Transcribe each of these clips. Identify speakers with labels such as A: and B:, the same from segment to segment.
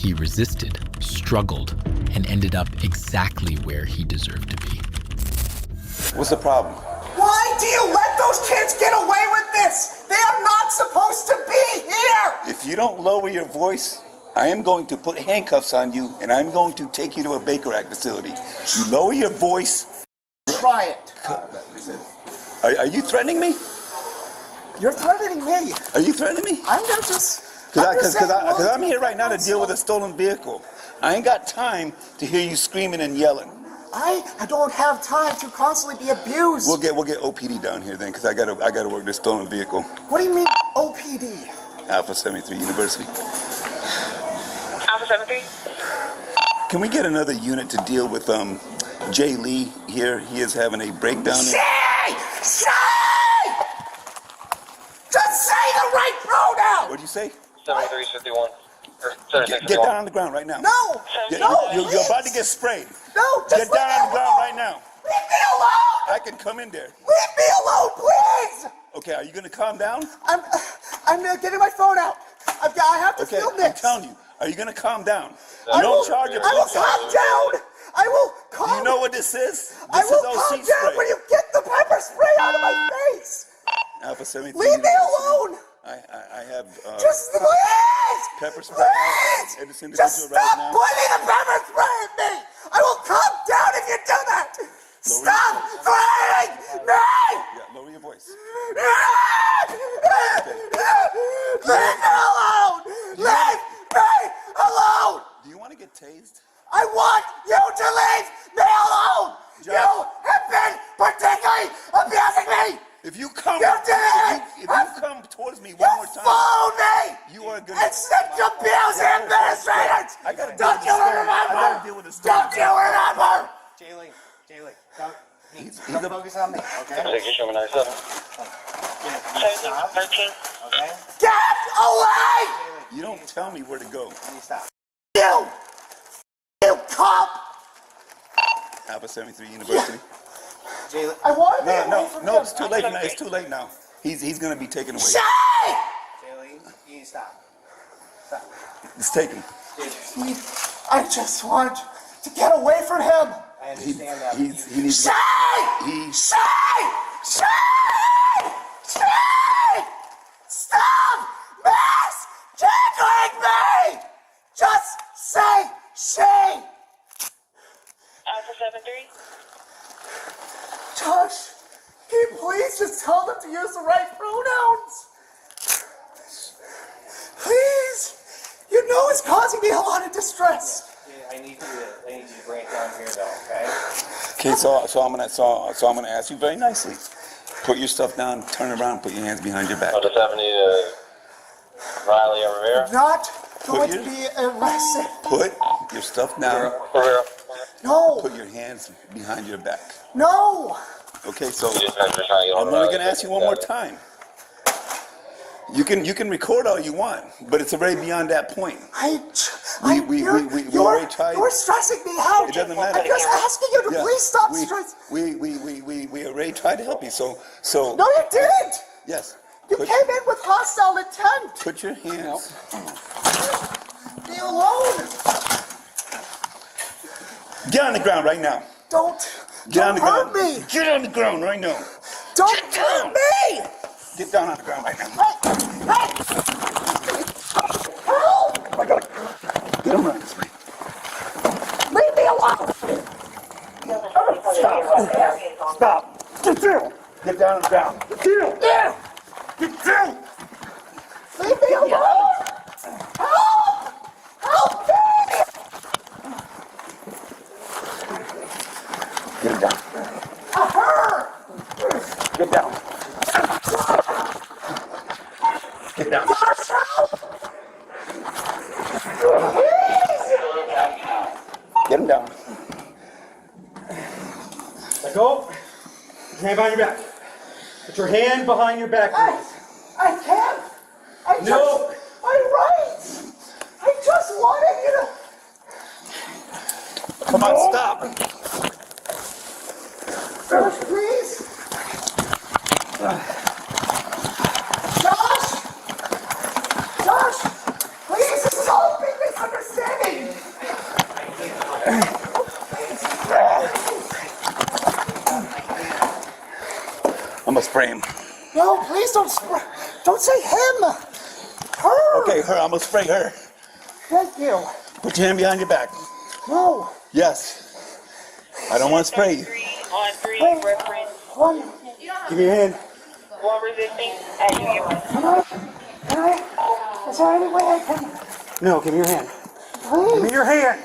A: He resisted, struggled, and ended up exactly where he deserved to be.
B: What's the problem?
C: Why do you let those kids get away with this? They are not supposed to be here!
B: If you don't lower your voice, I am going to put handcuffs on you and I'm going to take you to a Baker Act facility. You lower your voice.
C: Try it.
B: Are you threatening me?
C: You're threatening me.
B: Are you threatening me?
C: I'm gonna just...
B: Because I'm here right now to deal with a stolen vehicle. I ain't got time to hear you screaming and yelling.
C: I don't have time to constantly be abused.
B: We'll get OPD down here then, because I gotta work this stolen vehicle.
C: What do you mean OPD?
B: Alpha 73 University.
D: Alpha 73.
B: Can we get another unit to deal with Jaylee here? He is having a breakdown.
C: Say! Just say the right pronoun!
B: What do you say?
D: 7351.
B: Get down on the ground right now.
C: No!
B: You're about to get sprayed.
C: No, just
B: Get down on the ground right now.
C: Leave me alone!
B: I can come in there.
C: Leave me alone, please!
B: Okay, are you gonna calm down?
C: I'm getting my phone out. I have to film this.
B: I'm telling you, are you gonna calm down?
C: I will calm down. I will calm down.
B: Do you know what this is?
C: I
B: This
C: will
B: is
C: calm
B: OC
C: down
B: spray.
C: when you get the pepper spray out of my face.
B: Alpha 73.
C: Leave me alone.
B: I have
C: Just please.
B: pepper spray
C: Please.
B: at this individual
C: Just
B: right
C: stop
B: now.
C: pointing the pepper spray at me. I will calm down if you do that. Stop threatening me.
B: Yeah, lower your voice.
C: Leave me alone. Leave me alone.
B: Do you want to get tased?
C: I want you to leave me alone.
B: John.
C: You have been particularly abusing me.
B: If you come,
C: You did it.
B: if you come towards me one more time,
C: Follow me.
B: you are gonna.
C: And such abuse administrators.
B: I gotta deal
C: Don't
B: with
C: you
B: this story. I
C: remember?
B: gotta deal with this story.
C: Don't you remember?
E: Jaylee,
B: He's a
E: focus on me, okay?
D: Execution 97. 13.
E: Okay?
C: Get away!
B: You don't tell me where to go.
E: You stop.
C: You cop!
B: Alpha 73 University.
E: Jaylee,
C: I want to be away from
B: No,
C: him.
B: it's too late now. It's too late now. He's gonna be taken away.
C: Shay!
E: Jaylee, you need to stop. Stop.
B: It's taken.
C: I just want to get away from him.
E: I understand that.
B: He needs.
C: Shay! Shay! Stop misgendering me! Just say she!
D: Alpha 73.
C: Josh, can you please just tell them to use the right pronouns? Please! You know it's causing me a lot of distress.
E: I need you to bring it down here, though, okay?
B: Okay, so I'm gonna ask you very nicely. Put your stuff down. Turn around. Put your hands behind your back.
D: Alpha 70 Riley and Rivera.
C: Not going
B: your-
C: to be arrested.
B: Put your stuff down.
D: Rivera.
C: No,
B: Put your hands behind your back.
C: no.
B: Okay, so
D: Just trying to get on
B: I'm only gonna ask you one more time. You can record all you want, but it's already beyond that point. We already tried.
C: You're stressing me out.
B: It doesn't matter.
C: I'm just asking you to
B: Yeah,
C: please stop
B: we-
C: stressing.
B: We already tried to help you. So
C: No, you didn't.
B: yes.
C: You came in with hostile intent.
B: Put your hands.
C: Be alone.
B: Get on the ground right now.
C: Don't
B: Get on the
C: hurt
B: ground.
C: me.
B: Get on the ground right now.
C: Don't
B: Get
C: hurt
B: down.
C: me.
B: Get down on the ground right now.
C: Hey. Help.
B: Get him right this way.
C: Leave me alone.
B: Stop. Get down. Get down on the ground. Get down. Get down.
C: Leave me alone. Help. Help me.
B: Get him down.
C: Her.
B: Get down. Get down. Get him down.
F: Let go. Put your hand behind your back. Put your hand behind your back, please.
C: I can't.
F: No.
C: My rights. I just wanted you to.
B: Come on, stop.
C: Josh, please. Josh, please. This is all a big misunderstanding.
B: spray him.
C: No, please don't say him. Her.
B: Okay, her. I'm gonna spray her.
C: Thank you.
B: Put your hand behind your back.
C: No.
B: Yes. I don't want to spray you.
D: 3 on 3
C: Wait.
D: reference.
C: One.
F: Give me your hand.
D: 1 resisting at you get 1.
C: Can I? Is there any way I can?
F: No, give me your hand.
C: Please.
F: Give me your hand.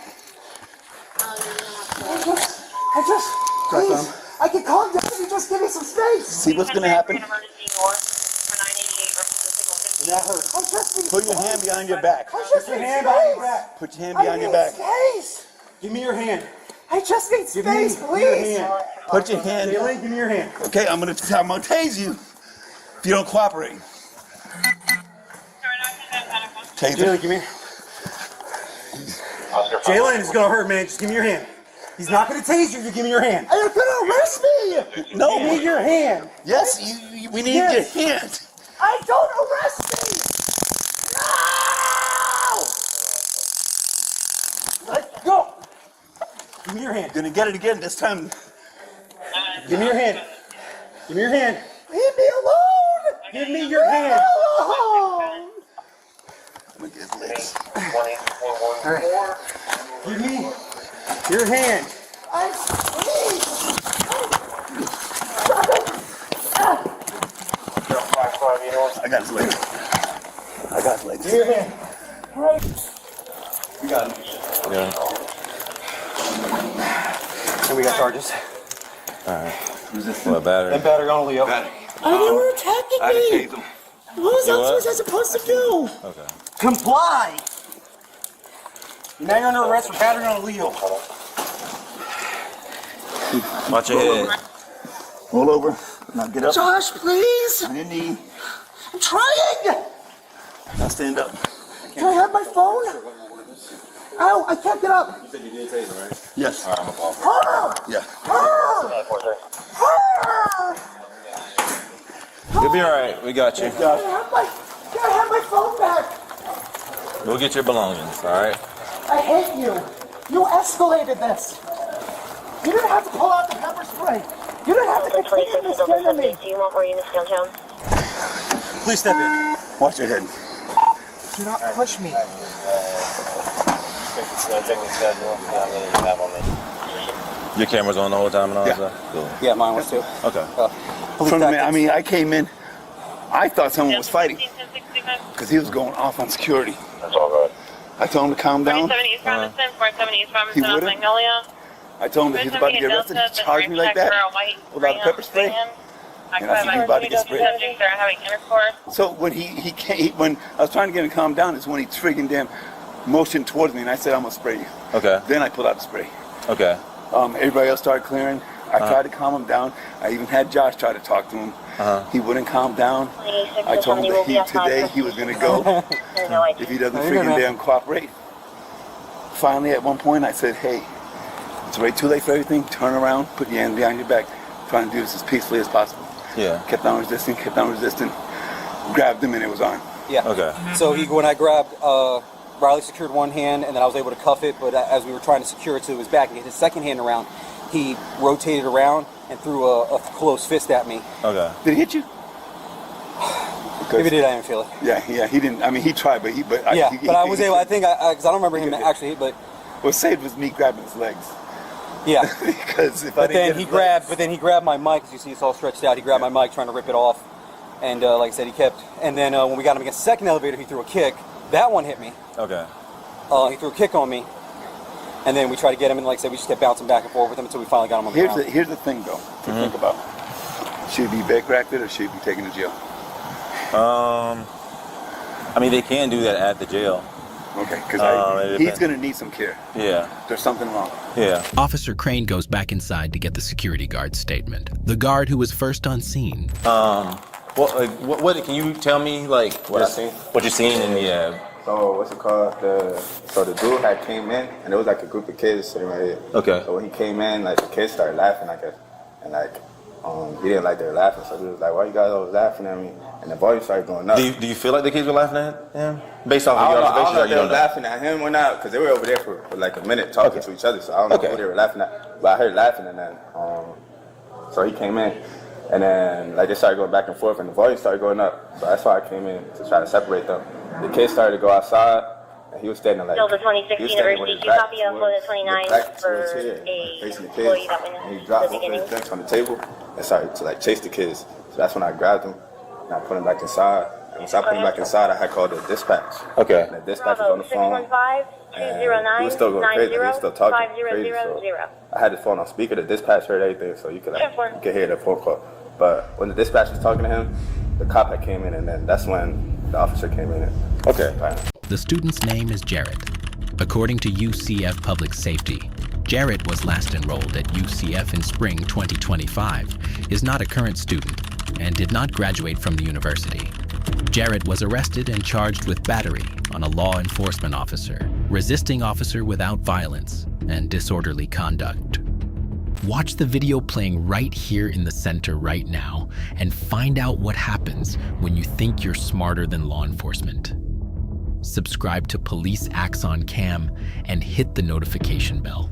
C: I just. Please. I can calm down if you just give me some space.
B: See what's gonna happen?
D: Emergency north for 988 reference signal 50.
F: That hurts.
C: I just need
B: Put your hand behind your back.
C: I just
F: Put your
C: need
F: hand behind your
C: space.
F: back.
B: Put your hand
C: I
B: behind your
C: need
B: back.
C: space.
F: Give me your hand.
C: I just need
F: Give me
C: space,
F: your
C: please.
F: hand.
B: Put your hand.
F: Jaylee, give me your hand.
B: Okay, I'm gonna tase you if you don't cooperate. Taser.
F: Jaylee, give me. Jalen, it's gonna hurt, man. Just give me your hand. He's not gonna tase you. You give me your hand.
C: You're gonna arrest me.
B: No.
F: Give me your hand.
B: Yes, we need
F: Yes.
B: your hand.
C: I don't arrest me. No.
F: Let's go. Give me your hand.
B: Gonna get it again this time.
F: Give me your hand. Give me your hand.
C: Leave me alone.
F: Give me your hand.
C: Alone.
B: I'm gonna get his legs.
F: All right. Give me your hand.
C: Please.
B: I got his legs. I got his legs.
F: Give me your hand.
B: You got him.
G: Yeah.
F: And we got charges.
G: What, battery?
F: And battery on Leo.
C: They were attacking
B: I
C: me.
B: tased him.
C: What was
G: what?
C: I supposed to do?
G: Okay.
F: Comply. Now you're under arrest for battery on Leo.
G: Watch your head.
B: Roll over. Now get up.
C: Josh, please.
B: On your knee.
C: I'm trying.
B: Now stand up.
C: Can I have my phone? Ow, I can't get up.
G: You said you did taser, right?
B: Yes.
C: Her.
B: Yeah.
C: Her. Her.
G: You'll be alright. We got you.
C: Can I have my phone back?
G: We'll get your belongings, alright?
C: I hate you. You escalated this. You didn't have to pull out the pepper spray. You didn't have to continue this to me.
D: Do you want more units downtown?
F: Please step in.
B: Watch your head.
C: Do not push me.
G: Your camera's on the whole time and all that
B: Yeah.
G: stuff? Cool.
F: Yeah, mine was too.
G: Okay.
B: From the, I mean, I came in. I thought someone was fighting because he was going off on security.
D: That's all good.
B: I told him to calm down.
D: 47 East Robinson, 47 East
B: He
D: Robinson, off
B: wouldn't?
D: Magnolia.
B: I told him that he was about to get arrested. He charged me like that without a pepper spray. And I think he was about to get sprayed.
D: Subjects are having intercourse.
B: So when when I was trying to get him to calm down, is when he friggin' damn motioned towards me, and I said, "I'm gonna spray you."
G: Okay.
B: Then I pulled out the spray.
G: Okay.
B: Everybody else started clearing. I tried to calm him down. I even had Josh try to talk to him. He wouldn't calm down. I told him that today he was gonna go if he doesn't friggin' damn cooperate. Finally, at one point, I said, "Hey, it's way too late for everything. Turn around, put your hand behind your back. Trying to do this as peacefully as possible."
G: Yeah.
B: Kept on resisting, grabbed him, and it was on.
F: Yeah.
G: Okay.
F: So when I grabbed, Riley secured one hand, and then I was able to cuff it. But as we were trying to secure it to his back and get his second hand around, he rotated around and threw a closed fist at me.
G: Okay.
B: Did he hit you?
F: If he did, I didn't feel it.
B: Yeah, he didn't. I mean, he tried, but
F: I was able. I think because I don't remember him actually, but
B: What saved was me grabbing his legs.
F: yeah.
B: Because if I
F: But
B: didn't
F: then
B: get
F: he
B: his
F: grabbed.
B: legs,
F: But then he grabbed my mic. As you see, it's all stretched out. He grabbed my mic, trying to rip it off. And like I said, he kept. And then when we got him against the second elevator, he threw a kick. That one hit me.
G: Okay.
F: He threw a kick on me. And then we tried to get him, and like I said, we just kept bouncing back and forth with him until we finally got him on the ground.
B: Here's the thing, though, to think about. Should he be back racked or should he be taken to jail?
G: I mean, they can do that at the jail.
B: Okay, because
G: it
B: he's
G: depends.
B: going to need some care.
G: Yeah.
B: There's something wrong.
G: Yeah.
A: Officer Crane goes back inside to get the security guard's statement. The guard who was first on scene.
G: What can you tell me, like,
H: What I seen?
G: What you seen in the,
H: So what's it called? So the dude had came in, and there was like a group of kids sitting right here.
G: Okay.
H: So when he came in, like the kids started laughing, I guess, and like he didn't like they were laughing, so he was like, "Why you guys always laughing at me?" And the volume started going up.
G: do you feel like the kids were laughing at him? Based off of
H: I
G: your
H: don't know
G: observations, or
H: if
G: you
H: they
G: don't
H: were
G: know?
H: laughing at him or not, because they were over there for like a minute talking to each other. So I don't know
G: Okay.
H: who they were laughing at, but I heard laughing, and then so he came in, And then like they started going back and forth, and the volume started going up. So that's why I came in to try to separate them. The kid started to go outside, and he was standing like.
D: Delta 2016 University, Q copy of Florida 29 for
H: facing the
D: employee
H: kids.
D: that went
H: And he
D: in
H: dropped
D: the
H: both
D: beginning.
H: his drinks on the table and started to like chase the kids. So that's when I grabbed him and I put him back inside. And once I put him back inside, I had called the dispatch.
G: Okay.
H: And the dispatch was on
D: Bravo,
H: the phone.
D: 615-209-9050.
H: He was still going crazy. He was still talking crazy. So I had the phone on speaker. The dispatch heard everything, so you could hear the phone call. But when the dispatch was talking to him, the cop had came in, and then that's when the officer came in.
G: Okay.
A: The student's name is Jarrett. According to UCF Public Safety, Jarrett was last enrolled at UCF in spring 2025, is not a current student, and did not graduate from the university. Jarrett was arrested and charged with battery on a law enforcement officer, resisting officer without violence, and disorderly conduct. Watch the video playing right here in the center right now and find out what happens when you think you're smarter than law enforcement. Subscribe to Police Acts on Cam and hit the notification bell.